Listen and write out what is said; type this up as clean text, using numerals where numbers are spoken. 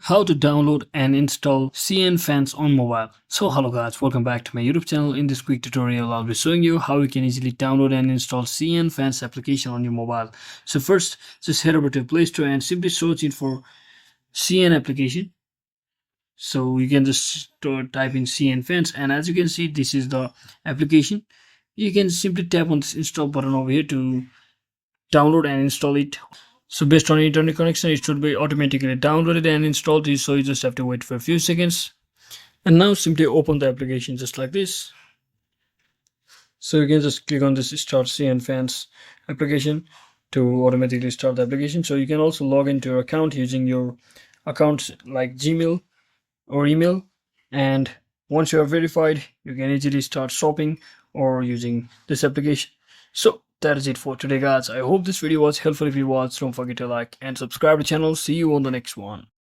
How to download and install CN Fans on mobile. So hello guys, welcome back to my YouTube channel. In this quick tutorial I'll be showing you how you can easily download and install CN Fans application on your mobile. So first, just head over to Play Store and simply search in for CN application. So you can just type in CN Fans, and as you can see, this is the application. You can simply tap on this install button over here to download and install it. So based on internet connection, it should be automatically downloaded and installed. So you just have to wait for a few seconds. And now simply open the application just like this. So you can just click on this Start CN Fans application to automatically start the application. So you can also log into your account using your accounts like Gmail or email. And once you are verified, you can easily start shopping or using this application. So that is it for today guys. I hope this video was helpful. If it was, don't forget to like and subscribe to the channel. See you on the next one.